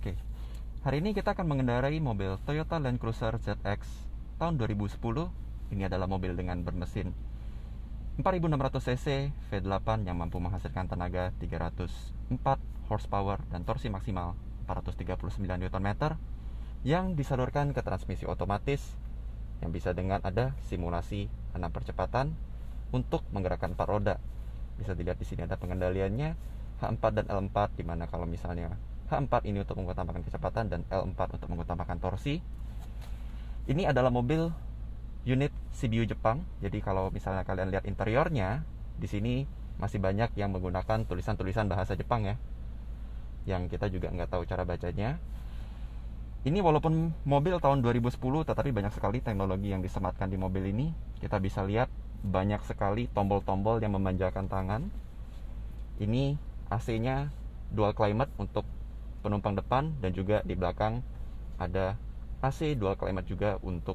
Oke, hari ini kita akan mengendarai mobil Toyota Land Cruiser ZX tahun 2010. Ini adalah mobil dengan bermesin 4600 cc V8 yang mampu menghasilkan tenaga 304 horsepower dan torsi maksimal 439 Nm yang disalurkan ke transmisi otomatis yang bisa dengan ada simulasi 6 percepatan untuk menggerakkan 4 roda. Bisa dilihat di sini ada pengendaliannya H4 dan L4, di mana kalau misalnya H4 ini untuk mengutamakan kecepatan dan L4 untuk mengutamakan torsi. Ini adalah mobil unit CBU Jepang. Jadi kalau misalnya kalian lihat interiornya, di sini masih banyak yang menggunakan tulisan-tulisan bahasa Jepang ya, yang kita juga nggak tahu cara bacanya. Ini walaupun mobil tahun 2010, tetapi banyak sekali teknologi yang disematkan di mobil ini. Kita bisa lihat banyak sekali tombol-tombol yang memanjakan tangan. Ini AC-nya dual climate untuk penumpang depan, dan juga di belakang ada AC dual climate juga untuk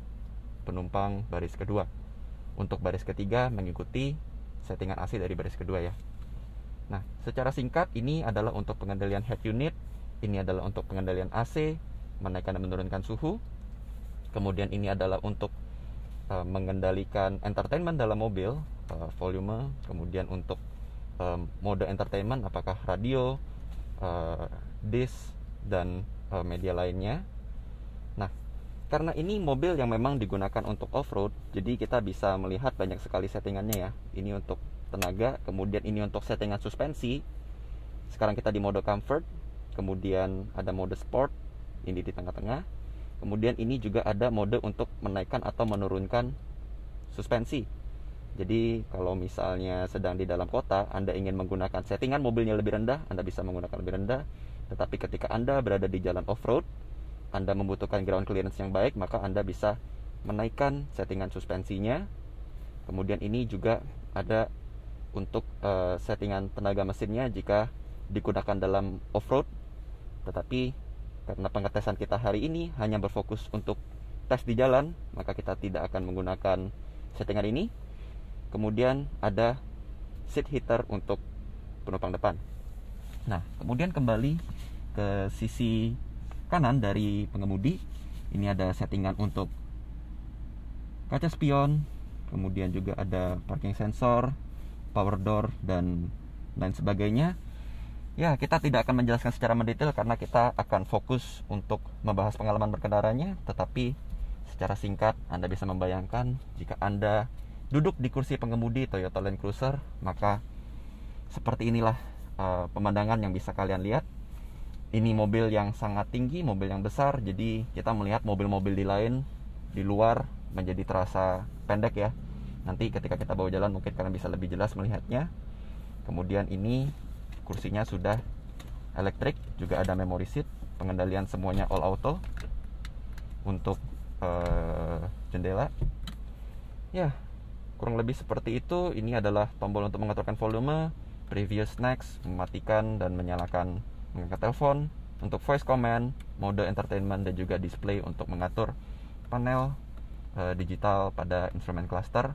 penumpang baris kedua. Untuk baris ketiga mengikuti settingan AC dari baris kedua ya. Nah, secara singkat ini adalah untuk pengendalian head unit, ini adalah untuk pengendalian AC, menaikkan dan menurunkan suhu. Kemudian ini adalah untuk mengendalikan entertainment dalam mobil, volume. Kemudian untuk mode entertainment, apakah radio, disk, dan media lainnya. Nah, karena ini mobil yang memang digunakan untuk off-road, jadi kita bisa melihat banyak sekali settingannya ya. Ini untuk tenaga, kemudian ini untuk settingan suspensi. Sekarang kita di mode comfort, kemudian ada mode sport, ini di tengah-tengah. Kemudian ini juga ada mode untuk menaikkan atau menurunkan suspensi. Jadi kalau misalnya sedang di dalam kota, Anda ingin menggunakan settingan mobilnya lebih rendah, Anda bisa menggunakan lebih rendah. Tetapi ketika Anda berada di jalan off-road, Anda membutuhkan ground clearance yang baik, maka Anda bisa menaikkan settingan suspensinya. Kemudian ini juga ada untuk settingan tenaga mesinnya jika digunakan dalam off-road. Tetapi karena pengetesan kita hari ini hanya berfokus untuk tes di jalan, maka kita tidak akan menggunakan settingan ini. Kemudian ada seat heater untuk penumpang depan. Nah, kemudian kembali ke sisi kanan dari pengemudi. Ini ada settingan untuk kaca spion, kemudian juga ada parking sensor, power door, dan lain sebagainya. Ya, kita tidak akan menjelaskan secara mendetail karena kita akan fokus untuk membahas pengalaman berkendaranya. Tetapi secara singkat, Anda bisa membayangkan jika Anda duduk di kursi pengemudi Toyota Land Cruiser, maka seperti inilah pemandangan yang bisa kalian lihat. Ini mobil yang sangat tinggi, mobil yang besar. Jadi kita melihat mobil-mobil di luar menjadi terasa pendek ya. Nanti ketika kita bawa jalan mungkin kalian bisa lebih jelas melihatnya. Kemudian ini kursinya sudah elektrik, juga ada memory seat, pengendalian semuanya all auto. Untuk jendela ya, kurang lebih seperti itu. Ini adalah tombol untuk mengaturkan volume, previous, next, mematikan dan menyalakan mengangkat telepon, untuk voice command, mode entertainment, dan juga display untuk mengatur panel digital pada instrument cluster.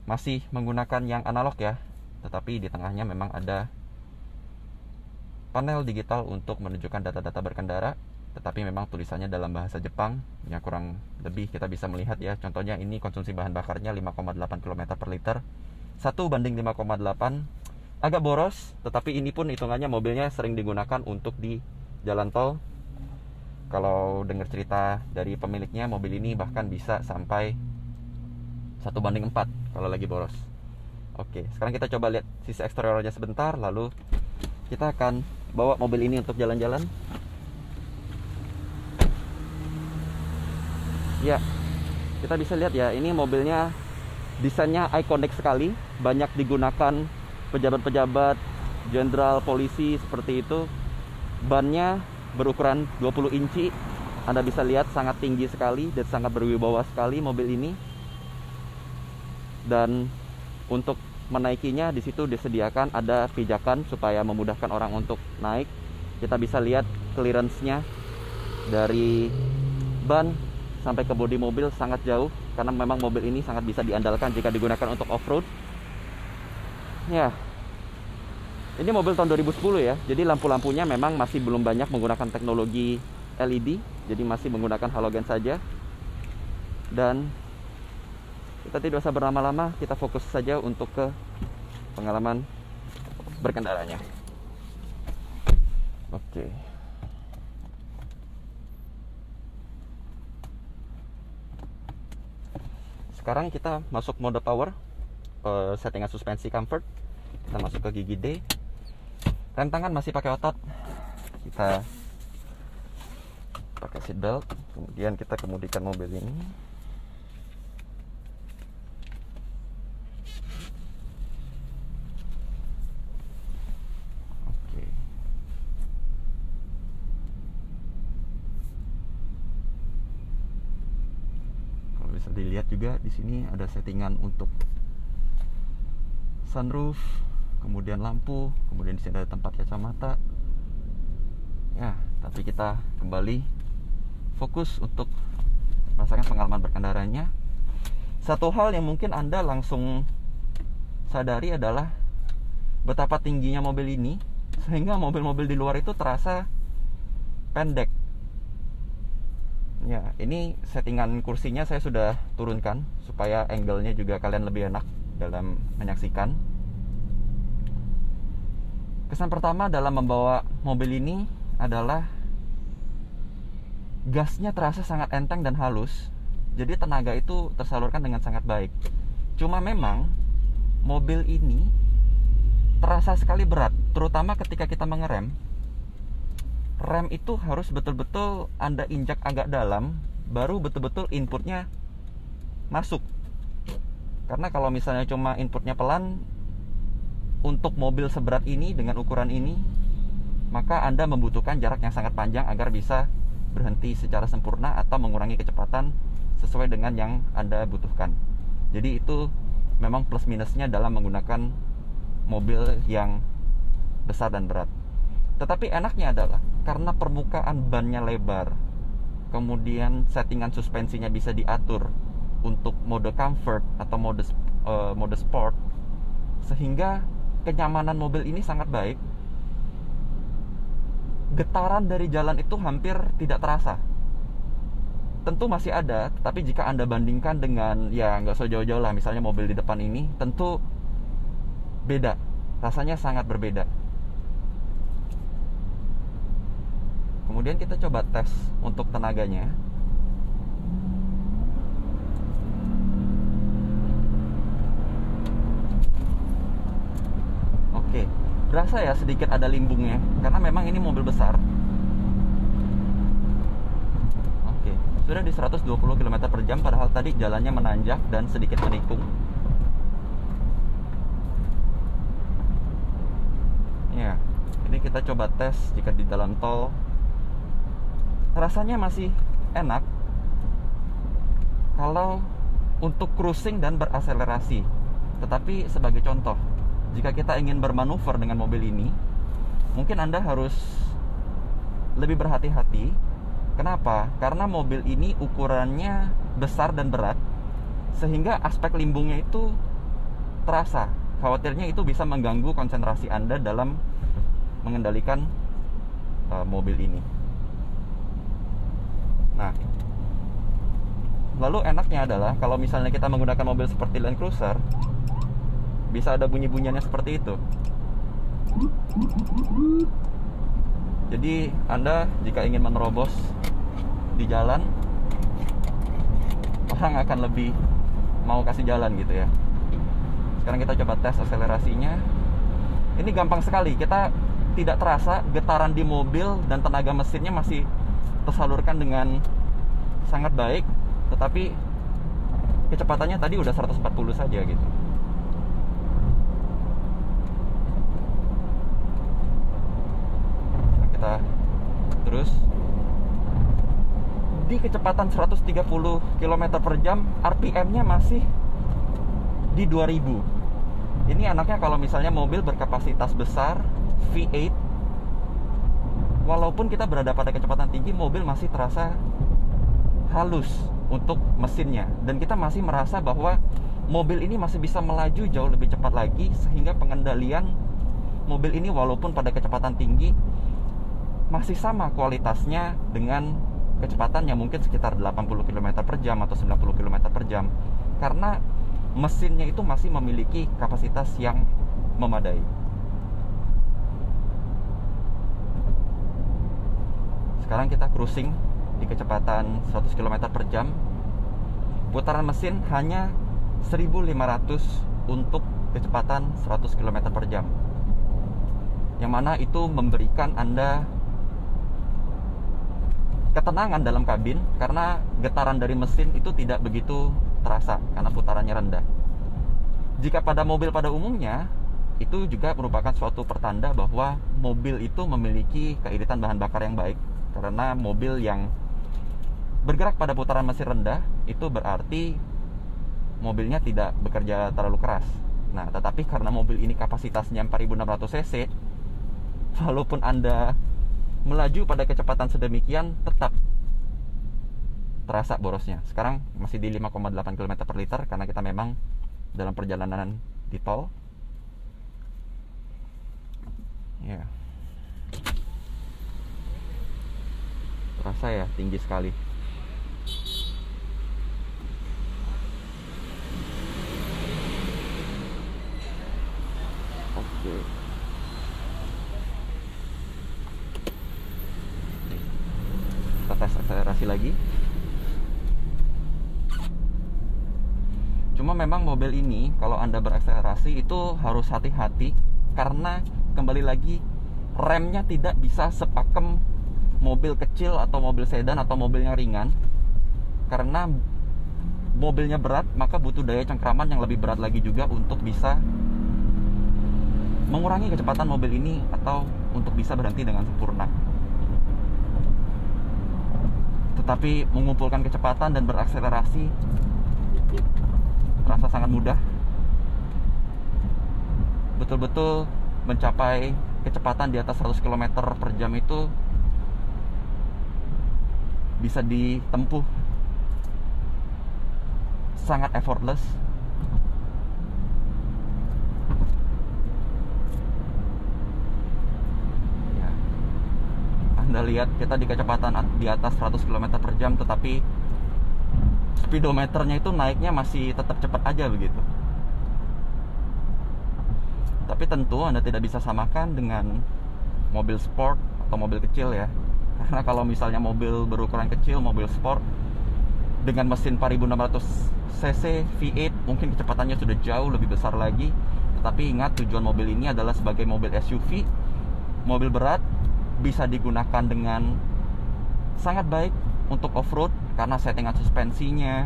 Masih menggunakan yang analog ya, tetapi di tengahnya memang ada panel digital untuk menunjukkan data-data berkendara, tetapi memang tulisannya dalam bahasa Jepang. Ya, kurang lebih kita bisa melihat ya. Contohnya ini konsumsi bahan bakarnya 5,8 km per liter, 1:5,8. Agak boros, tetapi ini pun hitungannya mobilnya sering digunakan untuk di jalan tol. Kalau dengar cerita dari pemiliknya, mobil ini bahkan bisa sampai 1:4 kalau lagi boros. Oke, sekarang kita coba lihat sisi eksteriornya sebentar, lalu kita akan bawa mobil ini untuk jalan-jalan. Ya, kita bisa lihat ya, ini mobilnya desainnya ikonik sekali, banyak digunakan pejabat-pejabat, jenderal, polisi seperti itu. Bannya berukuran 20 inci. Anda bisa lihat sangat tinggi sekali dan sangat berwibawa sekali mobil ini. Dan untuk menaikinya di situ disediakan ada pijakan supaya memudahkan orang untuk naik. Kita bisa lihat clearance-nya dari ban sampai ke bodi mobil sangat jauh, karena memang mobil ini sangat bisa diandalkan jika digunakan untuk off-road. Ya, ini mobil tahun 2010 ya, jadi lampu-lampunya memang masih belum banyak menggunakan teknologi LED, jadi masih menggunakan halogen saja. Dan kita tidak usah berlama-lama, kita fokus saja untuk ke pengalaman berkendaranya. Oke. Sekarang kita masuk mode power, settingan suspensi comfort. Kita masuk ke gigi D. Rem tangan masih pakai otot. Kita pakai seat belt. Kemudian kita kemudikan mobil ini. Oke. Kalau bisa dilihat juga di sini ada settingan untuk sunroof, kemudian lampu, kemudian di sini ada tempat kacamata. Ya, tapi kita kembali fokus untuk merasakan pengalaman berkendaranya. Satu hal yang mungkin Anda langsung sadari adalah betapa tingginya mobil ini, sehingga mobil-mobil di luar itu terasa pendek. Ya, ini settingan kursinya saya sudah turunkan supaya angle-nya juga kalian lebih enak dalam menyaksikan. Kesan pertama dalam membawa mobil ini adalah gasnya terasa sangat enteng dan halus. Jadi tenaga itu tersalurkan dengan sangat baik. Cuma memang mobil ini terasa sekali berat, terutama ketika kita mengerem. Rem itu harus betul-betul Anda injak agak dalam, baru betul-betul inputnya masuk. Karena kalau misalnya cuma inputnya pelan, untuk mobil seberat ini dengan ukuran ini, maka Anda membutuhkan jarak yang sangat panjang agar bisa berhenti secara sempurna atau mengurangi kecepatan sesuai dengan yang Anda butuhkan. Jadi itu memang plus minusnya dalam menggunakan mobil yang besar dan berat. Tetapi enaknya adalah karena permukaan bannya lebar, kemudian settingan suspensinya bisa diatur untuk mode comfort atau mode sport, sehingga kenyamanan mobil ini sangat baik. Getaran dari jalan itu hampir tidak terasa. Tentu masih ada, tapi jika Anda bandingkan dengan, ya nggak usah jauh-jauh lah, misalnya mobil di depan ini, tentu beda. Rasanya sangat berbeda. Kemudian kita coba tes untuk tenaganya. Oke, berasa ya sedikit ada limbungnya, karena memang ini mobil besar. Oke, sudah di 120 km per jam, padahal tadi jalannya menanjak dan sedikit menikung. Ya, ini kita coba tes jika di dalam tol. Rasanya masih enak kalau untuk cruising dan berakselerasi. Tetapi sebagai contoh, jika kita ingin bermanuver dengan mobil ini, mungkin Anda harus lebih berhati-hati. Kenapa? Karena mobil ini ukurannya besar dan berat, sehingga aspek limbungnya itu terasa. Khawatirnya itu bisa mengganggu konsentrasi Anda dalam mengendalikan mobil ini. Nah, lalu enaknya adalah kalau misalnya kita menggunakan mobil seperti Land Cruiser, bisa ada bunyi-bunyiannya seperti itu. Jadi Anda jika ingin menerobos di jalan, orang akan lebih mau kasih jalan gitu ya. Sekarang kita coba tes akselerasinya. Ini gampang sekali, kita tidak terasa getaran di mobil dan tenaga mesinnya masih tersalurkan dengan sangat baik, tetapi kecepatannya tadi udah 140 saja gitu. Nah, kita Terus di kecepatan 130 km per jam, RPM-nya masih di 2000. Ini anaknya kalau misalnya mobil berkapasitas besar, V8, walaupun kita berada pada kecepatan tinggi, mobil masih terasa halus untuk mesinnya. Dan kita masih merasa bahwa mobil ini masih bisa melaju jauh lebih cepat lagi, sehingga pengendalian mobil ini walaupun pada kecepatan tinggi masih sama kualitasnya dengan kecepatan yang mungkin sekitar 80 km per jam atau 90 km per jam, karena mesinnya itu masih memiliki kapasitas yang memadai. Sekarang kita cruising di kecepatan 100 km per jam. Putaran mesin hanya 1500 untuk kecepatan 100 km per jam, yang mana itu memberikan Anda ketenangan dalam kabin, karena getaran dari mesin itu tidak begitu terasa karena putarannya rendah. Jika pada mobil pada umumnya, itu juga merupakan suatu pertanda bahwa mobil itu memiliki keiritan bahan bakar yang baik, karena mobil yang bergerak pada putaran mesin rendah itu berarti mobilnya tidak bekerja terlalu keras. Nah, tetapi karena mobil ini kapasitasnya 4600 cc, walaupun Anda melaju pada kecepatan sedemikian, tetap terasa borosnya. Sekarang masih di 5,8 km per liter karena kita memang dalam perjalanan di tol. Ya, terasa ya tinggi sekali. Oke. Kita tes akselerasi lagi. Cuma memang mobil ini kalau Anda berakselerasi itu harus hati-hati, karena kembali lagi remnya tidak bisa sepakem mobil kecil atau mobil sedan atau mobil yang ringan. Karena mobilnya berat, maka butuh daya cengkraman yang lebih berat lagi juga untuk bisa mengurangi kecepatan mobil ini atau untuk bisa berhenti dengan sempurna. Tetapi mengumpulkan kecepatan dan berakselerasi terasa sangat mudah. Betul-betul mencapai kecepatan di atas 100 km per jam itu bisa ditempuh sangat effortless. Ya. Anda lihat kita di kecepatan di atas 100 km per jam, tetapi speedometernya itu naiknya masih tetap cepat aja begitu. Tapi tentu Anda tidak bisa samakan dengan mobil sport atau mobil kecil ya. Karena kalau misalnya mobil berukuran kecil, mobil sport dengan mesin 4600 cc V8, mungkin kecepatannya sudah jauh lebih besar lagi. Tetapi ingat, tujuan mobil ini adalah sebagai mobil SUV, mobil berat, bisa digunakan dengan sangat baik untuk off-road, karena settingan suspensinya,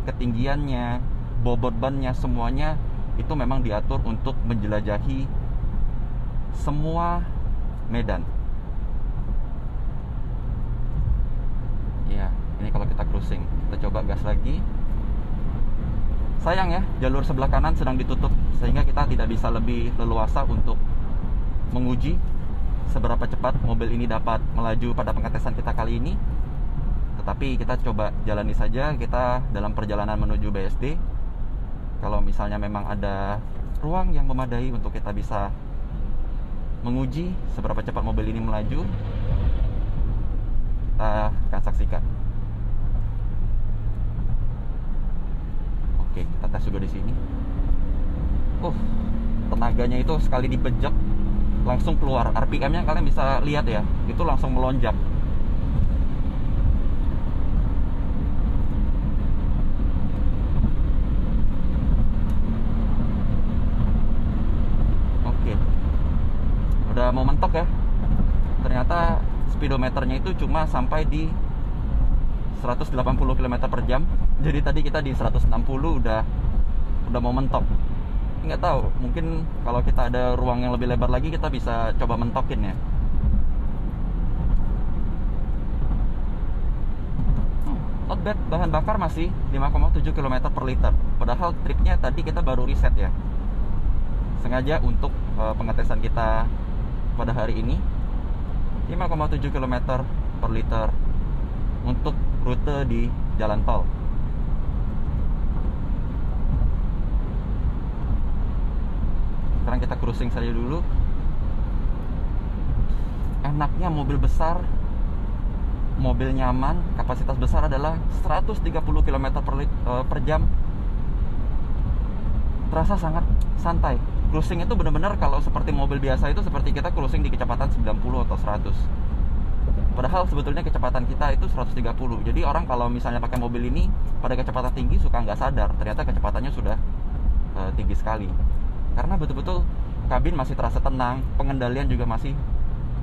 ketinggiannya, bobot bannya, semuanya itu memang diatur untuk menjelajahi semua medan. Ya, ini kalau kita cruising. Kita coba gas lagi. Sayang ya, jalur sebelah kanan sedang ditutup, sehingga kita tidak bisa lebih leluasa untuk menguji seberapa cepat mobil ini dapat melaju pada pengetesan kita kali ini. Tetapi kita coba jalani saja. Kita dalam perjalanan menuju BSD. Kalau misalnya memang ada ruang yang memadai untuk kita bisa menguji seberapa cepat mobil ini melaju, kita akan saksikan. Oke, kita tes juga di sini. Tenaganya itu sekali dipejak langsung keluar. RPM-nya kalian bisa lihat ya, itu langsung melonjak. Udah mau mentok ya. Ternyata speedometernya itu cuma sampai di 180 km per jam. Jadi tadi kita di 160 udah mau mentok. Nggak tahu, mungkin kalau kita ada ruang yang lebih lebar lagi kita bisa coba mentokin ya. not bad, bahan bakar masih 5,7 km per liter. Padahal tripnya tadi kita baru riset ya, sengaja untuk pengetesan kita pada hari ini. 5,7 km per liter untuk rute di jalan tol. Sekarang kita cruising saja dulu. Enaknya mobil besar, mobil nyaman, kapasitas besar adalah 130 km per jam. Terasa sangat santai. Cruising itu benar-benar kalau seperti mobil biasa itu seperti kita cruising di kecepatan 90 atau 100. Padahal sebetulnya kecepatan kita itu 130. Jadi orang kalau misalnya pakai mobil ini pada kecepatan tinggi suka nggak sadar, ternyata kecepatannya sudah tinggi sekali. Karena betul-betul kabin masih terasa tenang, pengendalian juga masih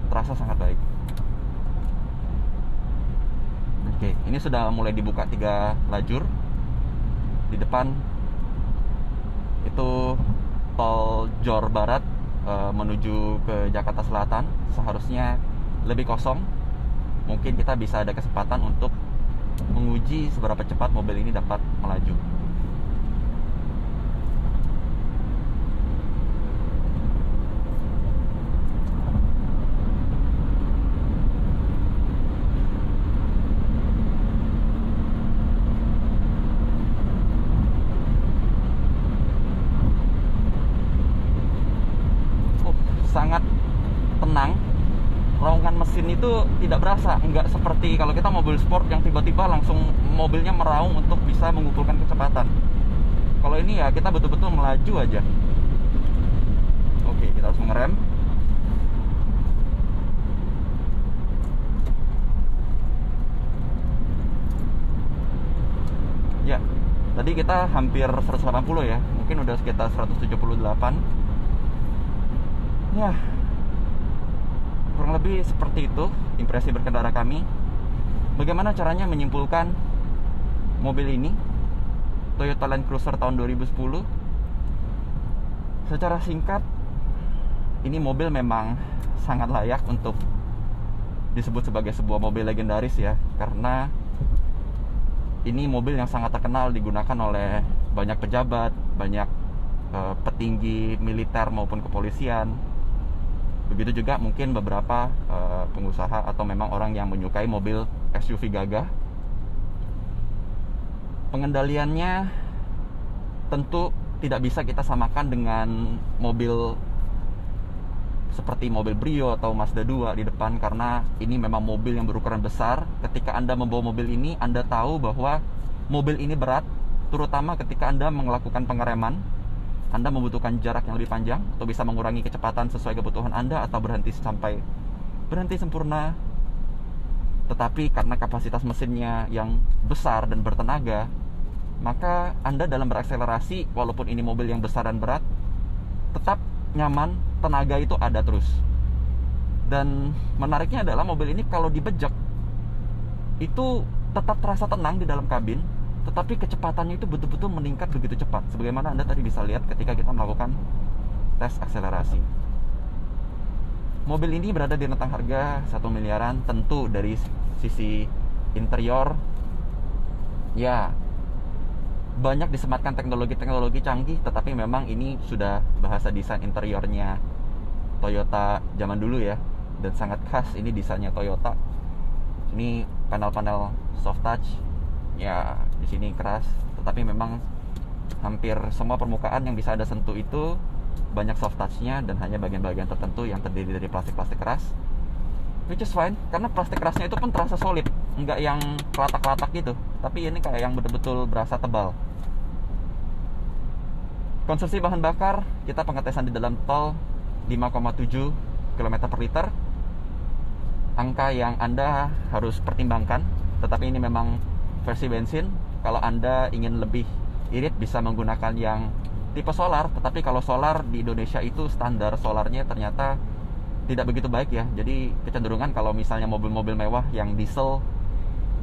terasa sangat baik. Oke, ini sudah mulai dibuka 3 lajur. Di depan itu tol Johor Barat menuju ke Jakarta Selatan. Seharusnya lebih kosong. Mungkin kita bisa ada kesempatan untuk menguji seberapa cepat mobil ini dapat melaju. Sangat tenang. Raungan mesin itu tidak berasa, nggak seperti kalau kita mobil sport yang tiba-tiba langsung mobilnya meraung untuk bisa mengumpulkan kecepatan. Kalau ini ya kita betul-betul melaju aja. Oke, kita harus mengerem. Ya, tadi kita hampir 180 ya, mungkin udah sekitar 178. Ya, kurang lebih seperti itu impresi berkendara kami. Bagaimana caranya menyimpulkan mobil ini, Toyota Land Cruiser tahun 2010? Secara singkat, ini mobil memang sangat layak untuk disebut sebagai sebuah mobil legendaris ya, karena ini mobil yang sangat terkenal digunakan oleh banyak pejabat, banyak petinggi militer maupun kepolisian. Begitu juga mungkin beberapa pengusaha atau memang orang yang menyukai mobil SUV gagah. Pengendaliannya tentu tidak bisa kita samakan dengan mobil seperti mobil Brio atau Mazda 2 di depan, karena ini memang mobil yang berukuran besar. Ketika Anda membawa mobil ini, Anda tahu bahwa mobil ini berat, terutama ketika Anda melakukan pengereman. Anda membutuhkan jarak yang lebih panjang untuk bisa mengurangi kecepatan sesuai kebutuhan Anda atau berhenti sampai berhenti sempurna. Tetapi karena kapasitas mesinnya yang besar dan bertenaga, maka Anda dalam berakselerasi, walaupun ini mobil yang besar dan berat, tetap nyaman, tenaga itu ada terus. Dan menariknya adalah mobil ini kalau dibejek itu tetap terasa tenang di dalam kabin, tetapi kecepatannya itu betul-betul meningkat begitu cepat, sebagaimana Anda tadi bisa lihat ketika kita melakukan tes akselerasi. Mobil ini berada di rentang harga 1 miliaran. Tentu dari sisi interior, ya banyak disematkan teknologi-teknologi canggih, tetapi memang ini sudah bahasa desain interiornya Toyota zaman dulu ya, dan sangat khas ini desainnya Toyota. Ini panel-panel soft touch, ya di sini keras, tetapi memang hampir semua permukaan yang bisa Anda sentuh itu banyak soft touch-nya dan hanya bagian-bagian tertentu yang terdiri dari plastik-plastik keras, which is fine, karena plastik kerasnya itu pun terasa solid, nggak yang kelatak-kelatak gitu, tapi ini kayak yang betul-betul berasa tebal. Konsumsi bahan bakar kita pengetesan di dalam tol 5,7 km per liter, angka yang Anda harus pertimbangkan, tetapi ini memang versi bensin. Kalau Anda ingin lebih irit bisa menggunakan yang tipe solar, tetapi kalau solar di Indonesia itu standar solarnya ternyata tidak begitu baik ya. Jadi kecenderungan kalau misalnya mobil-mobil mewah yang diesel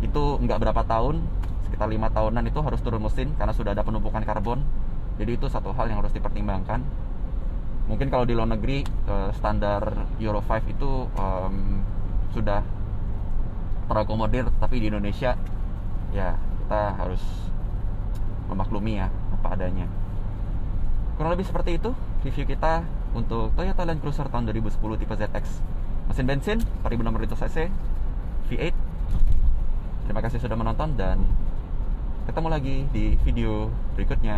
itu nggak berapa tahun, sekitar 5 tahunan itu harus turun mesin karena sudah ada penumpukan karbon. Jadi itu satu hal yang harus dipertimbangkan. Mungkin kalau di luar negeri standar Euro 5 itu sudah terakomodir, tapi di Indonesia ya kita harus memaklumi ya apa adanya. Kurang lebih seperti itu review kita untuk Toyota Land Cruiser tahun 2010 tipe ZX mesin bensin 4600 cc V8. Terima kasih sudah menonton dan ketemu lagi di video berikutnya.